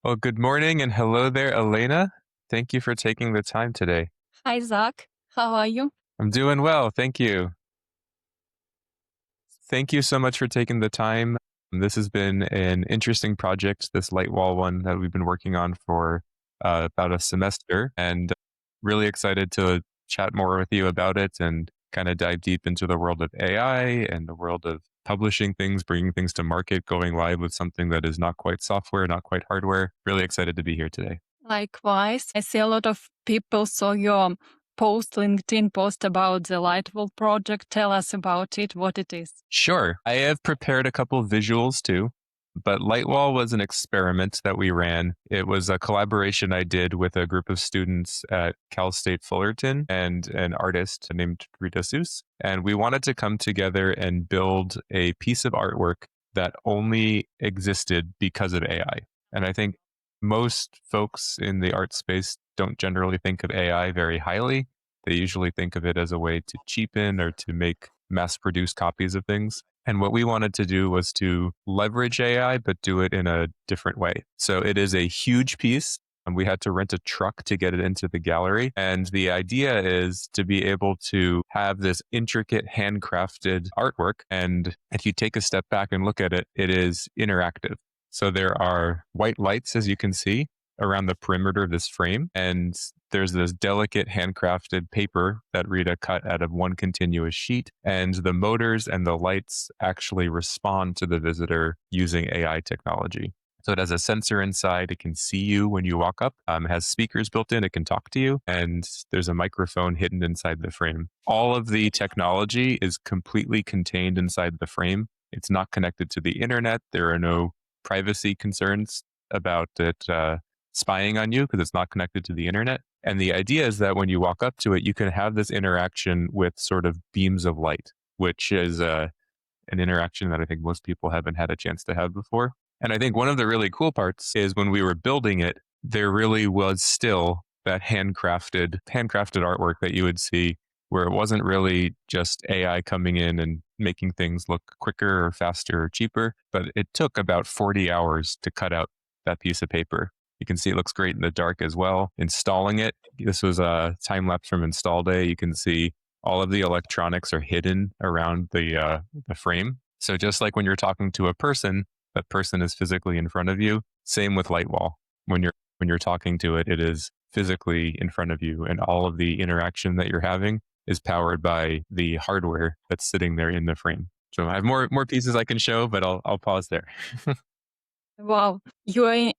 Well, good morning and hello there, Elena. Thank you for taking the time today. Hi, Zach. How are you? I'm doing well, thank you. Thank you so much for taking the time. This has been an interesting project, this Lightwall one that we've been working on for about a semester, and really excited to chat more with you about it and kind of dive deep into the world of AI and the world of publishing things, bringing things to market, going live with something that is not quite software, not quite hardware. Really excited to be here today. Likewise, I see a lot of people saw your LinkedIn post about the Lightwall project. Tell us about it, what it is. Sure. I have prepared a couple of visuals too, but Lightwall was an experiment that we ran. It was a collaboration I did with a group of students at Cal State Fullerton and an artist named Rita Seuss. And we wanted to come together and build a piece of artwork that only existed because of AI. And I think most folks in the art space don't generally think of AI very highly. They usually think of it as a way to cheapen or to make mass produce copies of things. And what we wanted to do was to leverage AI, but do it in a different way. So it is a huge piece, and we had to rent a truck to get it into the gallery. And the idea is to be able to have this intricate handcrafted artwork. And if you take a step back and look at it, it is interactive. So there are white lights, as you can see, around the perimeter of this frame. And there's this delicate handcrafted paper that Rita cut out of one continuous sheet. And the motors and the lights actually respond to the visitor using AI technology. So it has a sensor inside. It can see you when you walk up. It has speakers built in. It can talk to you. And there's a microphone hidden inside the frame. All of the technology is completely contained inside the frame. It's not connected to the internet. There are no privacy concerns about it spying on you because it's not connected to the internet. And the idea is that when you walk up to it, you can have this interaction with sort of beams of light, which is an interaction that I think most people haven't had a chance to have before. And I think one of the really cool parts is when we were building it, there really was still that handcrafted artwork that you would see, where it wasn't really just AI coming in and making things look quicker or faster or cheaper, but it took about 40 hours to cut out that piece of paper. You can see it looks great in the dark as well. Installing it, this was a time lapse from install day. You can see all of the electronics are hidden around the frame. So just like when you're talking to a person, that person is physically in front of you. Same with Lightwall. When you're talking to it, it is physically in front of you, and all of the interaction that you're having is powered by the hardware that's sitting there in the frame. So I have more pieces I can show, but I'll pause there. Wow, you're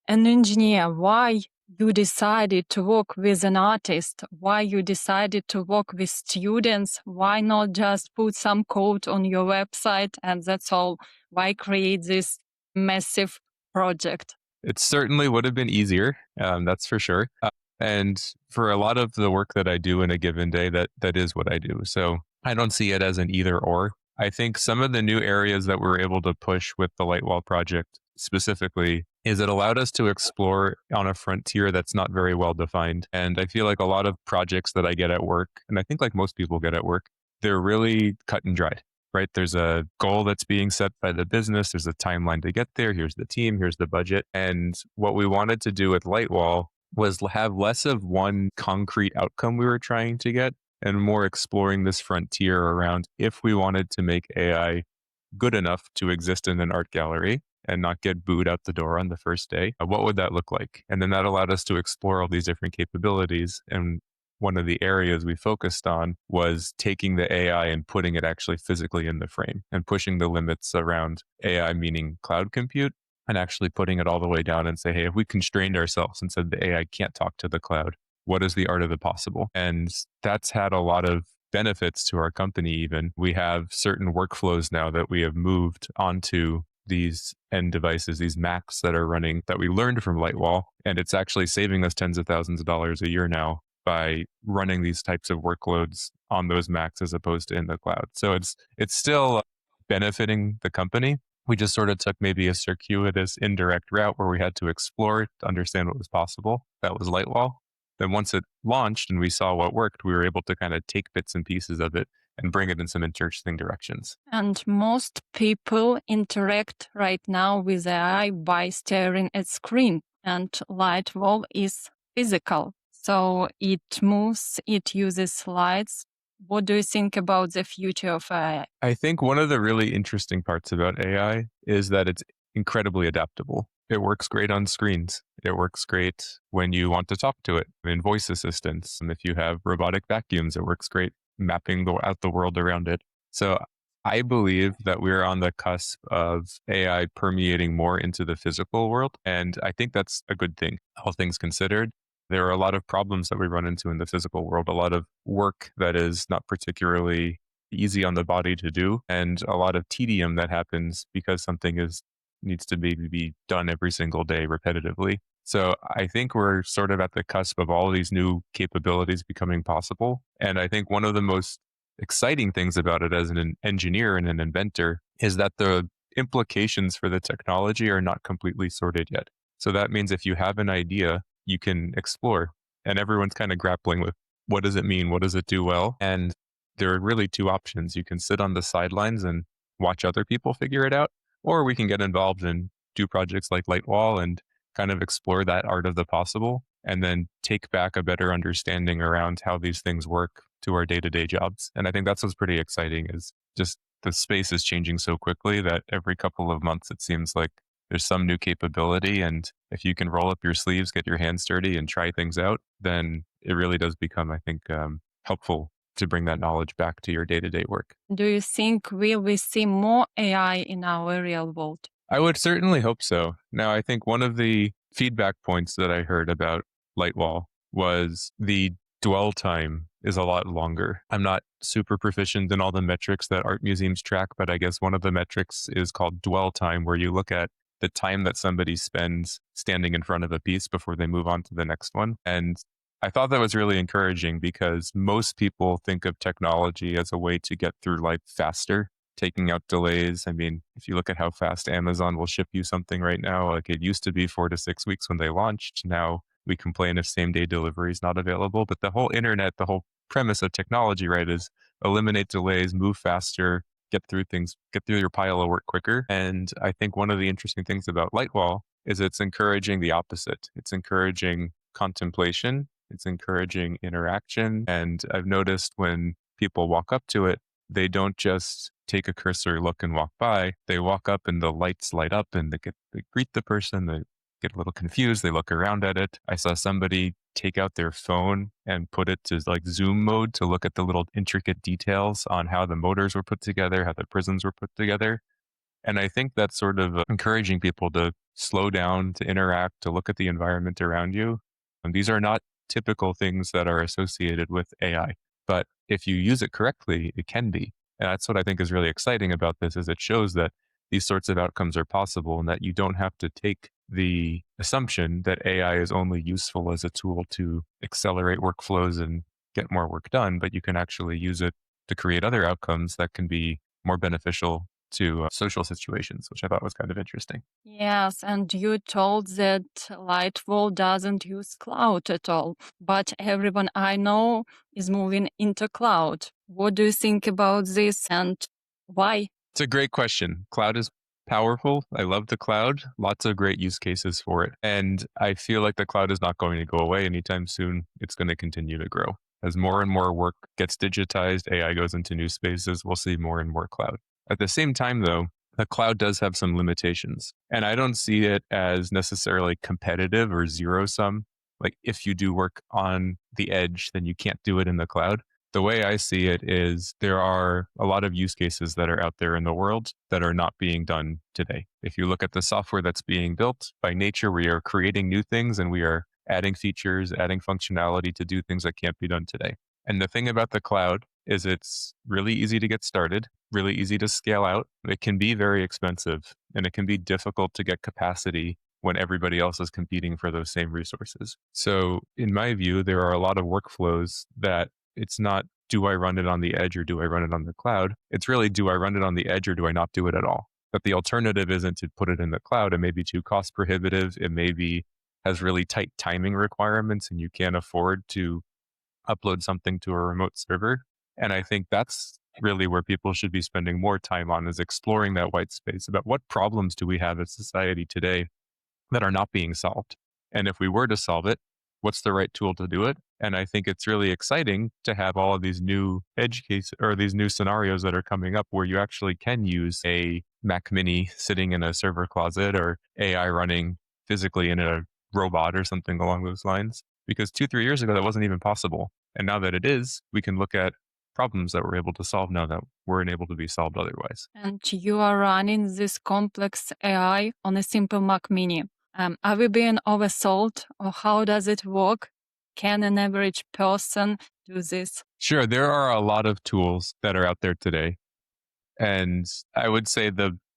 an engineer. Why you decided to work with an artist? Why you decided to work with students? Why not just put some code on your website and that's all? Why create this massive project? It certainly would have been easier, that's for sure. And for a lot of the work that I do in a given day, that is what I do. So I don't see it as an either or. I think some of the new areas that we're able to push with the Lightwall project specifically is it allowed us to explore on a frontier that's not very well defined. And I feel like a lot of projects that I get at work, and I think like most people get at work, they're really cut and dried. Right? There's a goal that's being set by the business. There's a timeline to get there. Here's the team. Here's the budget. And what we wanted to do with Lightwall was have less of one concrete outcome we were trying to get and more exploring this frontier around if we wanted to make AI good enough to exist in an art gallery and not get booed out the door on the first day, what would that look like? And then that allowed us to explore all these different capabilities. And one of the areas we focused on was taking the AI and putting it actually physically in the frame and pushing the limits around AI, meaning cloud compute, and actually putting it all the way down and say, hey, if we constrained ourselves and said the AI can't talk to the cloud, what is the art of the possible? And that's had a lot of benefits to our company even. We have certain workflows now that we have moved onto these end devices, these Macs that are running, that we learned from Lightwall, and it's actually saving us tens of thousands of dollars a year now by running these types of workloads on those Macs as opposed to in the cloud. So it's still benefiting the company. We just sort of took maybe a circuitous indirect route where we had to explore it to understand what was possible. That was Lightwall. Then once it launched and we saw what worked, we were able to kind of take bits and pieces of it and bring it in some interesting directions. And most people interact right now with AI by staring at screen. and Lightwall is physical. So it moves, it uses slides. What do you think about the future of AI? I think one of the really interesting parts about AI is that it's incredibly adaptable. It works great on screens. It works great when you want to talk to it in voice assistants. And if you have robotic vacuums, it works great mapping out the world around it. So I believe that we're on the cusp of AI permeating more into the physical world. And I think that's a good thing, all things considered. There are a lot of problems that we run into in the physical world, a lot of work that is not particularly easy on the body to do, and a lot of tedium that happens because something needs to be done every single day repetitively. So I think we're sort of at the cusp of all these new capabilities becoming possible. And I think one of the most exciting things about it as an engineer and an inventor is that the implications for the technology are not completely sorted yet. So that means if you have an idea, you can explore, and everyone's kind of grappling with what does it mean? What does it do well? And there are really two options. You can sit on the sidelines and watch other people figure it out, or we can get involved and do projects like Lightwall and kind of explore that art of the possible and then take back a better understanding around how these things work to our day-to-day jobs. And I think that's what's pretty exciting is just the space is changing so quickly that every couple of months it seems like there's some new capability. And if you can roll up your sleeves, get your hands dirty and try things out, then it really does become, I think, helpful to bring that knowledge back to your day-to-day work. Do you think will we see more AI in our real world? I would certainly hope so. Now, I think one of the feedback points that I heard about Lightwall was the dwell time is a lot longer. I'm not super proficient in all the metrics that art museums track, but I guess one of the metrics is called dwell time, where you look at the time that somebody spends standing in front of a piece before they move on to the next one. And I thought that was really encouraging because most people think of technology as a way to get through life faster, taking out delays. I mean, if you look at how fast Amazon will ship you something right now, like it used to be 4 to 6 weeks when they launched. Now we complain if same day delivery is not available. But the whole internet, the whole premise of technology, right, is eliminate delays, move faster, get through things, get through your pile of work quicker. And I think one of the interesting things about Lightwall is it's encouraging the opposite. It's encouraging contemplation. It's encouraging interaction. And I've noticed when people walk up to it, they don't just take a cursory look and walk by. They walk up and the lights light up and they greet the person. They get a little confused. They look around at it. I saw somebody take out their phone and put it to like zoom mode to look at the little intricate details on how the motors were put together, how the prisms were put together. And I think that's sort of encouraging people to slow down, to interact, to look at the environment around you. And these are not typical things that are associated with AI, but if you use it correctly, it can be. And that's what I think is really exciting about this is it shows that these sorts of outcomes are possible and that you don't have to take the assumption that AI is only useful as a tool to accelerate workflows and get more work done, but you can actually use it to create other outcomes that can be more beneficial to social situations, which I thought was kind of interesting. Yes, and you told that Lightwall doesn't use cloud at all, but everyone I know is moving into cloud. What do you think about this and why? It's a great question. Cloud is powerful. I love the cloud. Lots of great use cases for it. And I feel like the cloud is not going to go away anytime soon. It's going to continue to grow. As more and more work gets digitized, AI goes into new spaces, we'll see more and more cloud. At the same time, though, the cloud does have some limitations. And I don't see it as necessarily competitive or zero sum. Like if you do work on the edge, then you can't do it in the cloud. The way I see it is there are a lot of use cases that are out there in the world that are not being done today. If you look at the software that's being built, by nature, we are creating new things and we are adding features, adding functionality to do things that can't be done today. And the thing about the cloud is it's really easy to get started, really easy to scale out. It can be very expensive and it can be difficult to get capacity when everybody else is competing for those same resources. So in my view, there are a lot of workflows that it's not, do I run it on the edge or do I run it on the cloud? It's really, do I run it on the edge or do I not do it at all? But the alternative isn't to put it in the cloud. It may be too cost prohibitive. It may be has really tight timing requirements and you can't afford to upload something to a remote server. And I think that's really where people should be spending more time on is exploring that white space about what problems do we have as society today that are not being solved. And if we were to solve it, what's the right tool to do it? And I think it's really exciting to have all of these new edge cases or these new scenarios that are coming up where you actually can use a Mac Mini sitting in a server closet or AI running physically in a robot or something along those lines. Because 2, 3 years ago, that wasn't even possible. And now that it is, we can look at problems that we're able to solve now that weren't able to be solved otherwise. And you are running this complex AI on a simple Mac Mini. Are we being oversold, or how does it work? Can an average person do this? Sure, there are a lot of tools that are out there today. And I would say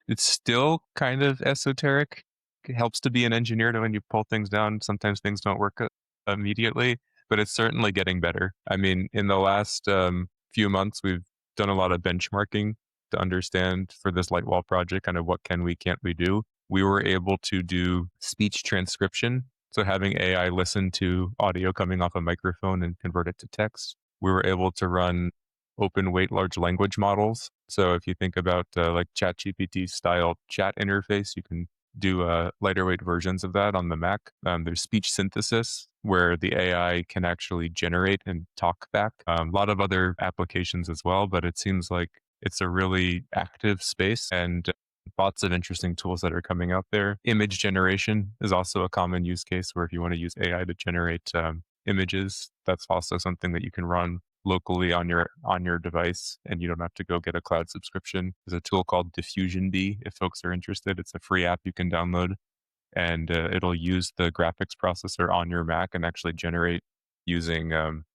it's still kind of esoteric. It helps to be an engineer to when you pull things down. Sometimes things don't work immediately, but it's certainly getting better. I mean, in the last few months, we've done a lot of benchmarking to understand for this Lightwall project kind of what can't we do. We were able to do speech transcription. So having AI listen to audio coming off a microphone and convert it to text. We were able to run open weight large language models. So if you think about like ChatGPT style chat interface, you can do lighter weight versions of that on the Mac. There's speech synthesis where the AI can actually generate and talk back. A lot of other applications as well, but it seems like it's a really active space and lots of interesting tools that are coming out there. Image generation is also a common use case where if you want to use AI to generate images, that's also something that you can run locally on your device, and you don't have to go get a cloud subscription. There's a tool called Diffusion B if folks are interested. It's a free app you can download, and it'll use the graphics processor on your Mac and actually generate using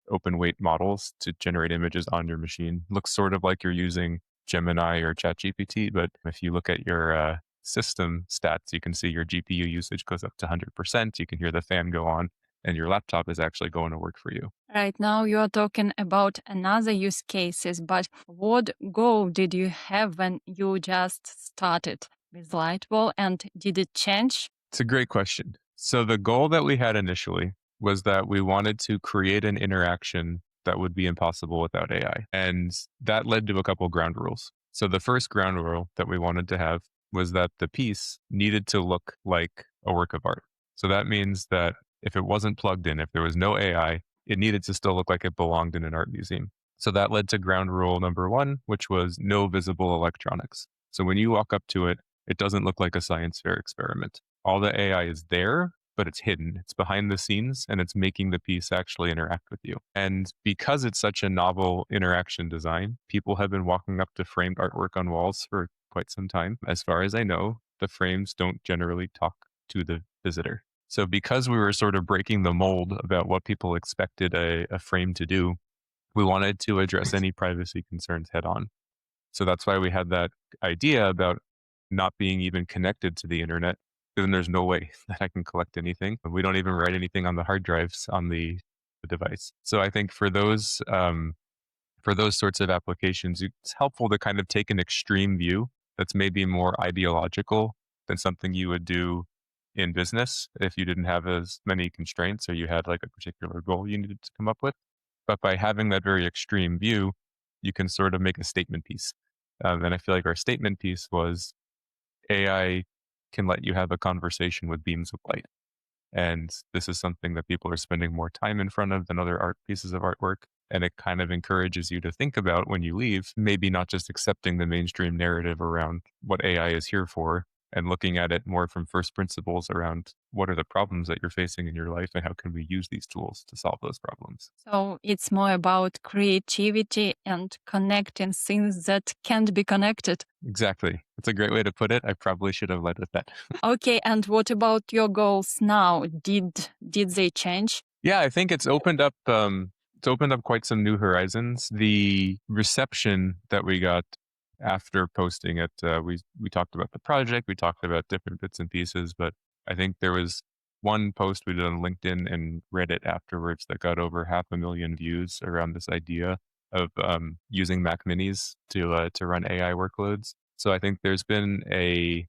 open weight models to generate images on your machine. Looks sort of like you're using Gemini or ChatGPT, but if you look at your system stats, you can see your GPU usage goes up to 100%. You can hear the fan go on, and your laptop is actually going to work for you. Right now, you are talking about another use cases, but what goal did you have when you just started with Lightwall, and did it change? It's a great question. So the goal that we had initially was that we wanted to create an interaction that would be impossible without AI. And that led to a couple ground rules. So the first ground rule that we wanted to have was that the piece needed to look like a work of art. So that means that if it wasn't plugged in, if there was no AI, it needed to still look like it belonged in an art museum. So that led to ground rule number 1, which was no visible electronics. So when you walk up to it, it doesn't look like a science fair experiment. All the AI is there, but it's hidden. It's behind the scenes and it's making the piece actually interact with you. And because it's such a novel interaction design, people have been walking up to framed artwork on walls for quite some time. As far as I know, the frames don't generally talk to the visitor. So because we were sort of breaking the mold about what people expected a frame to do, we wanted to address any privacy concerns head on. So that's why we had that idea about not being even connected to the internet. Then there's no way that I can collect anything. We don't even write anything on the hard drives on the device. So I think for those sorts of applications, it's helpful to kind of take an extreme view that's maybe more ideological than something you would do in business if you didn't have as many constraints or you had like a particular goal you needed to come up with. But by having that very extreme view, you can sort of make a statement piece. And I feel like our statement piece was AI can let you have a conversation with beams of light. And this is something that people are spending more time in front of than other art pieces of artwork. And it kind of encourages you to think about when you leave, maybe not just accepting the mainstream narrative around what AI is here for and looking at it more from first principles around what are the problems that you're facing in your life and how can we use these tools to solve those problems. So it's more about creativity and connecting things that can't be connected. Exactly. That's a great way to put it. I probably should have led with that. Okay, and what about your goals now? Did they change? Yeah, I think it's opened up quite some new horizons. The reception that we got after posting it, we talked about the project, we talked about different bits and pieces, but I think there was one post we did on LinkedIn and Reddit afterwards that got over 500,000 views around this idea of using Mac Minis to run AI workloads. So I think there's been a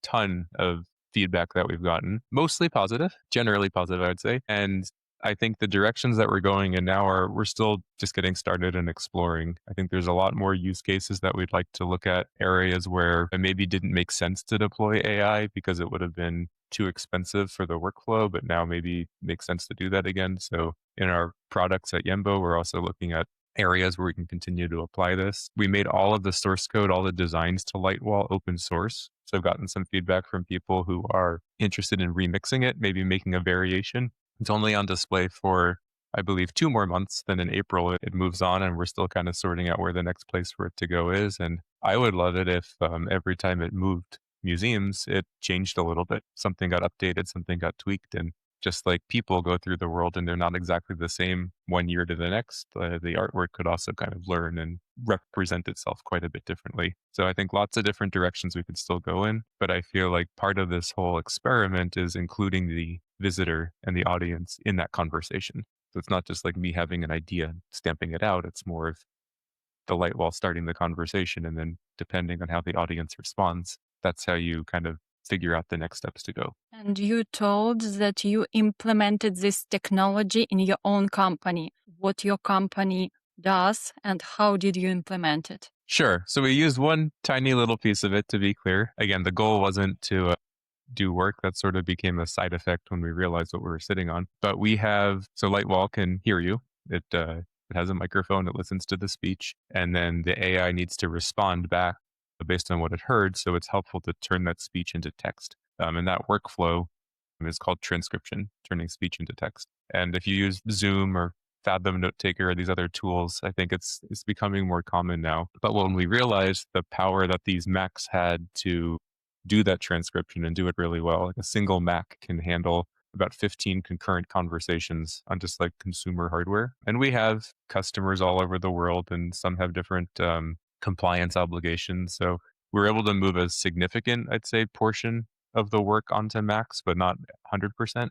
ton of feedback that we've gotten, mostly positive, generally positive, I would say. And I think the directions that we're going in now we're still just getting started and exploring. I think there's a lot more use cases that we'd like to look at, areas where it maybe didn't make sense to deploy AI because it would have been too expensive for the workflow, but now maybe makes sense to do that again. So in our products at Yembo, we're also looking at areas where we can continue to apply this. We made all of the source code, all the designs to Lightwall open source. So I've gotten some feedback from people who are interested in remixing it, maybe making a variation. It's only on display for, I believe, 2 more months. Then in April, it moves on, and we're still kind of sorting out where the next place for it to go is. And I would love it if every time it moved museums, it changed a little bit. Something got updated, something got tweaked. And just like people go through the world and they're not exactly the same one year to the next, the artwork could also kind of learn and represent itself quite a bit differently. So I think lots of different directions we could still go in, but I feel like part of this whole experiment is including the visitor and the audience in that conversation. So it's not just like me having an idea and stamping it out. It's more of the light wall starting the conversation. And then depending on how the audience responds, that's how you kind of figure out the next steps to go. And you told that you implemented this technology in your own company. What your company does and how did you implement it? Sure. So we used one tiny little piece of it, to be clear. Again, the goal wasn't to do work. That sort of became a side effect when we realized what we were sitting on. But we have, so Lightwall can hear you. It has a microphone. It listens to the speech, and then the AI needs to respond back based on what it heard. So it's helpful to turn that speech into text. And that workflow is called transcription, turning speech into text. And if you use Zoom or Fathom Note Taker or these other tools, I think it's becoming more common now. But when we realized the power that these Macs had to do that transcription and do it really well, like a single Mac can handle about 15 concurrent conversations on just like consumer hardware. And we have customers all over the world, and some have different compliance obligations. So we're able to move a significant, I'd say, portion of the work onto Macs, but not 100%.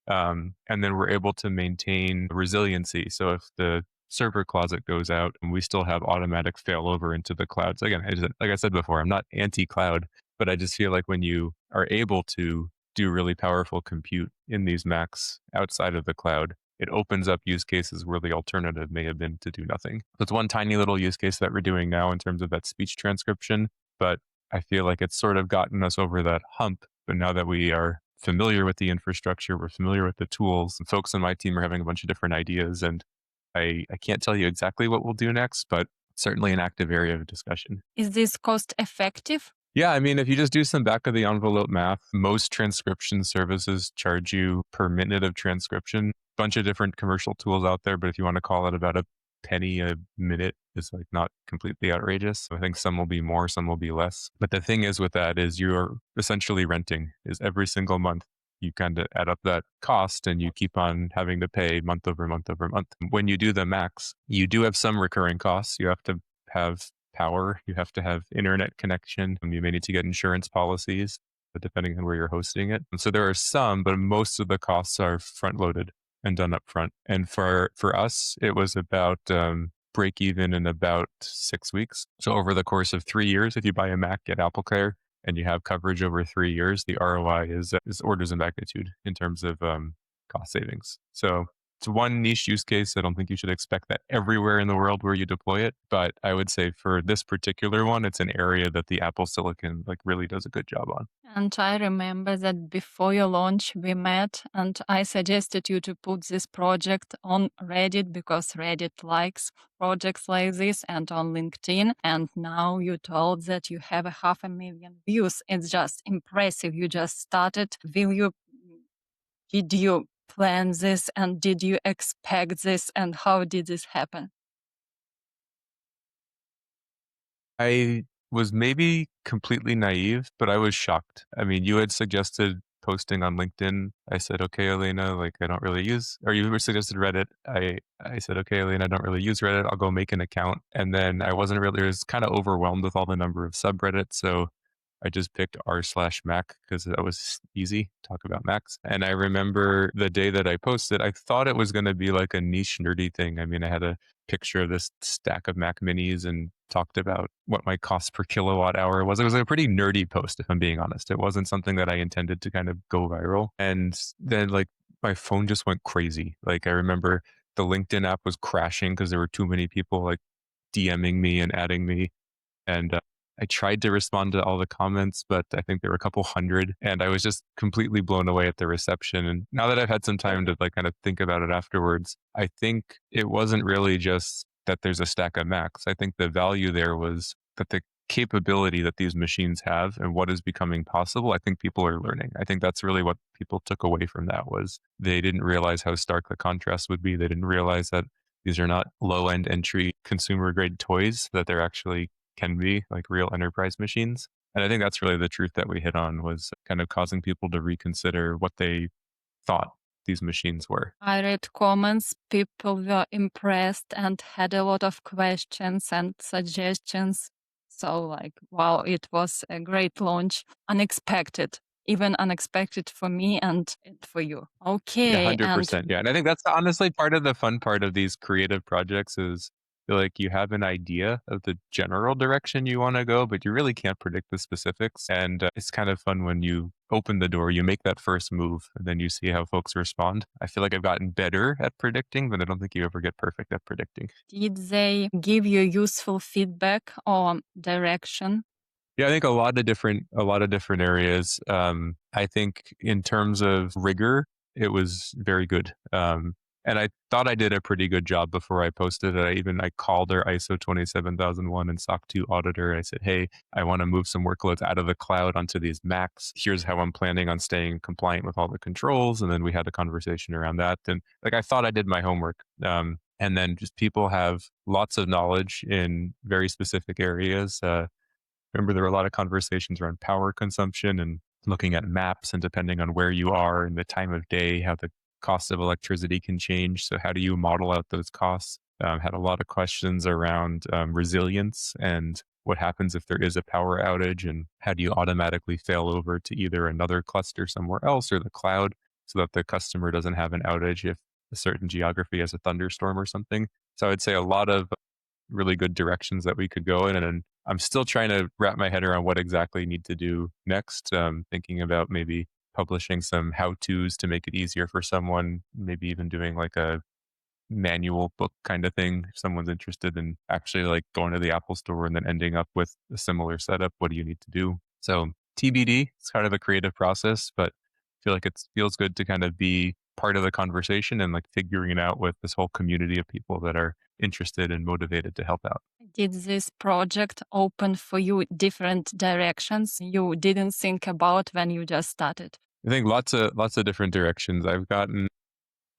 And then we're able to maintain resiliency. So if the server closet goes out, and we still have automatic failover into the cloud. So again, like I said before, I'm not anti-cloud, but I just feel like when you are able to do really powerful compute in these Macs outside of the cloud, it opens up use cases where the alternative may have been to do nothing. So it's one tiny little use case that we're doing now in terms of that speech transcription, but I feel like it's sort of gotten us over that hump. But now that we are familiar with the infrastructure, we're familiar with the tools, and folks on my team are having a bunch of different ideas, and I can't tell you exactly what we'll do next, but certainly an active area of discussion. Is this cost effective? Yeah, I mean, if you just do some back of the envelope math, most transcription services charge you per minute of transcription. Bunch of different commercial tools out there, but if you want to call it about a penny a minute, is like not completely outrageous. So I think some will be more, some will be less. But the thing is with that is you're essentially renting. Is every single month you kind of add up that cost and you keep on having to pay month over month over month. When you do the max, you do have some recurring costs. You have to have power, you have to have internet connection, you may need to get insurance policies, depending on where you're hosting it. And so there are some, but most of the costs are front loaded and done up front. And for us, it was about break even in about 6 weeks. So over the course of 3 years, if you buy a Mac at AppleCare and you have coverage over 3 years, the ROI is orders of magnitude in terms of cost savings. So it's one niche use case. I don't think you should expect that everywhere in the world where you deploy it. But I would say for this particular one, it's an area that the Apple Silicon like really does a good job on. And I remember that before your launch, we met and I suggested you to put this project on Reddit because Reddit likes projects like this, and on LinkedIn. And now you told that you have 500,000 views. It's just impressive. You just started. Did you plan this and did you expect this, and how did this happen? I was maybe completely naive, but I was shocked. I mean, you had suggested posting on LinkedIn. I said, okay, Elena, like I don't really use, or you suggested Reddit. I said, okay, Elena, I don't really use Reddit. I'll go make an account. And then I was kind of overwhelmed with all the number of subreddits. So I just picked r/Mac because that was easy, talk about Macs. And I remember the day that I posted, I thought it was going to be like a niche nerdy thing. I mean, I had a picture of this stack of Mac minis and talked about what my cost per kilowatt hour was. It was a pretty nerdy post, if I'm being honest. It wasn't something that I intended to kind of go viral. And then like my phone just went crazy. Like, I remember the LinkedIn app was crashing because there were too many people, like, DMing me and adding me, and, I tried to respond to all the comments, but I think there were a couple hundred, and I was just completely blown away at the reception, and now that I've had some time to, like, kind of think about it afterwards, I think it wasn't really just that there's a stack of Macs. I think the value there was that the capability that these machines have and what is becoming possible, I think people are learning. I think that's really what people took away from that was they didn't realize how stark the contrast would be. They didn't realize that these are not low-end entry consumer grade toys, that they're actually can be like real enterprise machines. And I think that's really the truth that we hit on was kind of causing people to reconsider what they thought these machines were. I read comments, people were impressed and had a lot of questions and suggestions. So, like, wow, it was a great launch. Unexpected, even unexpected for me and for you. Yeah, Okay, and 100%. Yeah. And I think that's honestly part of the fun part of these creative projects is feel like you have an idea of the general direction you want to go, but you really can't predict the specifics. And it's kind of fun when you open the door, you make that first move, and then you see how folks respond. I feel like I've gotten better at predicting, but I don't think you ever get perfect at predicting. did they give you useful feedback or direction? Yeah, I think a lot of different areas. I think in terms of rigor, it was very good. And I thought I did a pretty good job before I posted it. I called their ISO 27001 and SOC 2 auditor. I said, "Hey, I want to move some workloads out of the cloud onto these Macs. Here's how I'm planning on staying compliant with all the controls." And then we had a conversation around that. And like I thought I did my homework. And then just people have lots of knowledge in very specific areas. Remember, there were a lot of conversations around power consumption and looking at maps and depending on where you are and the time of day, how the cost of electricity can change. So, how do you model out those costs? Had a lot of questions around resilience and what happens if there is a power outage and how do you automatically fail over to either another cluster somewhere else or the cloud so that the customer doesn't have an outage if a certain geography has a thunderstorm or something. So, I'd say a lot of really good directions that we could go in. And I'm still trying to wrap my head around what exactly I need to do next. Thinking about maybe publishing some how to's to make it easier for someone, maybe even doing like a manual book kind of thing. If someone's interested in actually like going to the Apple store and then ending up with a similar setup, what do you need to do? So TBD, it's kind of a creative process, but I feel like it feels good to kind of be part of the conversation and like figuring it out with this whole community of people that are interested and motivated to help out. Did this project open for you different directions you didn't think about when you just started? I think lots of different directions. I've gotten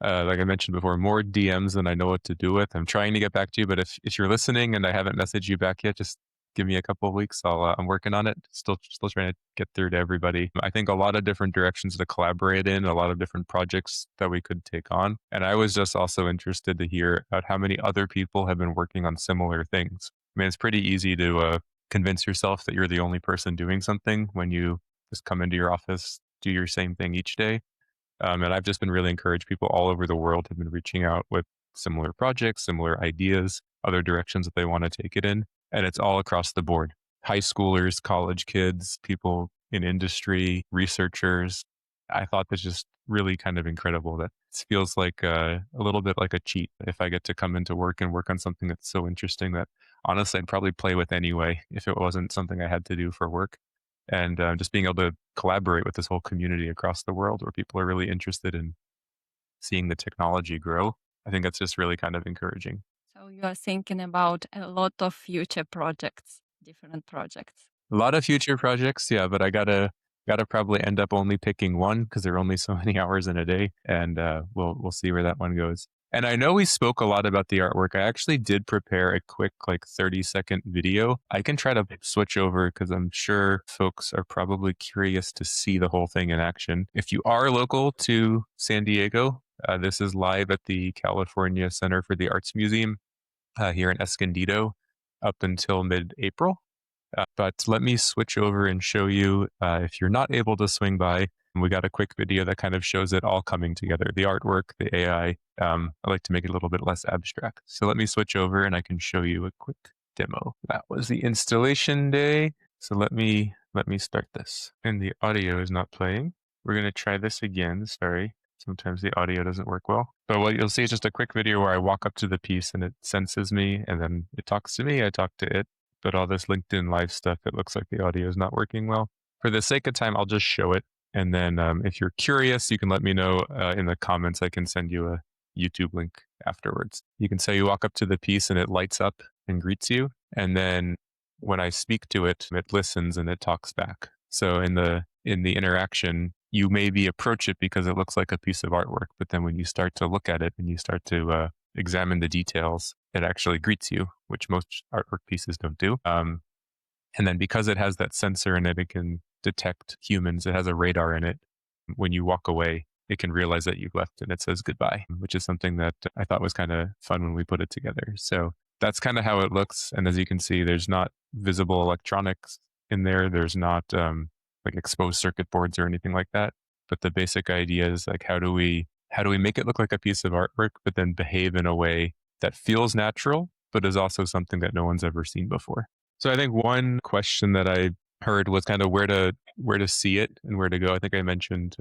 like I mentioned before, more DMs than I know what to do with. I'm trying to get back to you, but if you're listening and I haven't messaged you back yet, just give me a couple of weeks. I'm working on it. Still trying to get through to everybody. I think a lot of different directions to collaborate in, a lot of different projects that we could take on. And I was just also interested to hear about how many other people have been working on similar things. I mean, it's pretty easy to convince yourself that you're the only person doing something when you just come into your office, do your same thing each day. And I've just been really encouraged. People all over the world have been reaching out with similar projects, similar ideas, other directions that they want to take it in. And it's all across the board. High schoolers, college kids, people in industry, researchers. I thought that's just really kind of incredible. That it feels like a little bit like a cheat if I get to come into work and work on something that's so interesting that honestly I'd probably play with anyway if it wasn't something I had to do for work. And just being able to collaborate with this whole community across the world where people are really interested in seeing the technology grow. I think that's just really kind of encouraging. So you are thinking about a lot of future projects, different projects. A lot of future projects, yeah, but I gotta probably end up only picking one because there are only so many hours in a day, and we'll see where that one goes. And I know we spoke a lot about the artwork. I actually did prepare a quick, like 30-second video. I can try to switch over because I'm sure folks are probably curious to see the whole thing in action. If you are local to San Diego, this is live at the California Center for the Arts Museum here in Escondido up until mid-April. But let me switch over and show you if you're not able to swing by. We got a quick video that kind of shows it all coming together. The artwork, the AI. I like to make it a little bit less abstract. So let me switch over and I can show you a quick demo. That was the installation day. So let me start this. And the audio is not playing. We're going to try this again. Sorry. Sometimes the audio doesn't work well. But what you'll see is just a quick video where I walk up to the piece and it senses me, and then it talks to me, I talk to it. But all this LinkedIn Live stuff, it looks like the audio is not working well. For the sake of time, I'll just show it. And then if you're curious, you can let me know in the comments. I can send you a YouTube link afterwards. You can say you walk up to the piece and it lights up and greets you. And then when I speak to it, it listens and it talks back. So in the interaction, you maybe approach it because it looks like a piece of artwork, but then when you start to look at it and you start to examine the details, it actually greets you, which most artwork pieces don't do. And then because it has that sensor in it, it can detect humans. It has a radar in it. When you walk away, it can realize that you've left and it says goodbye, which is something that I thought was kind of fun when we put it together. So that's kind of how it looks. And as you can see, there's not visible electronics in there. There's not like exposed circuit boards or anything like that. But the basic idea is like, how do we make it look like a piece of artwork, but then behave in a way that feels natural, but is also something that no one's ever seen before. So I think one question that I heard was kind of where to see it and where to go. I think I mentioned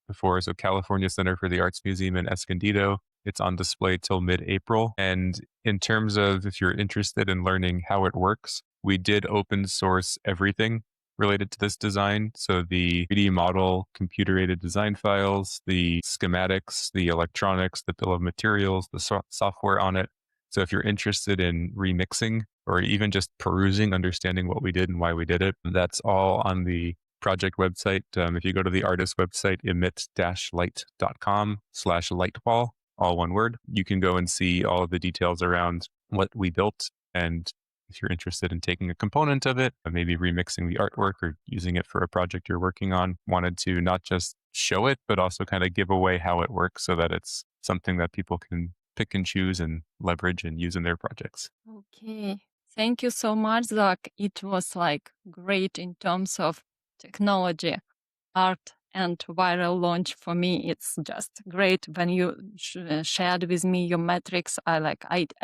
before. So California Center for the Arts Museum in Escondido. It's on display till mid-April. And in terms of if you're interested in learning how it works, we did open source everything related to this design. So the 3D model, computer-aided design files, the schematics, the electronics, the bill of materials, the software on it. So if you're interested in remixing or even just perusing, understanding what we did and why we did it, that's all on the project website. If you go to the artist website, emit-light.com/lightwall, all one word, you can go and see all of the details around what we built. And if you're interested in taking a component of it, maybe remixing the artwork or using it for a project you're working on, wanted to not just show it, but also kind of give away how it works so that it's something that people can pick and choose and leverage and use in their projects. Okay. Thank you so much, Zach. It was like great in terms of technology, art, and viral launch. For me, it's just great when you shared with me your metrics. I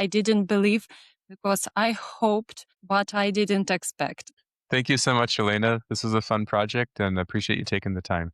didn't believe because I hoped, but I didn't expect. Thank you so much, Elena. This was a fun project and I appreciate you taking the time.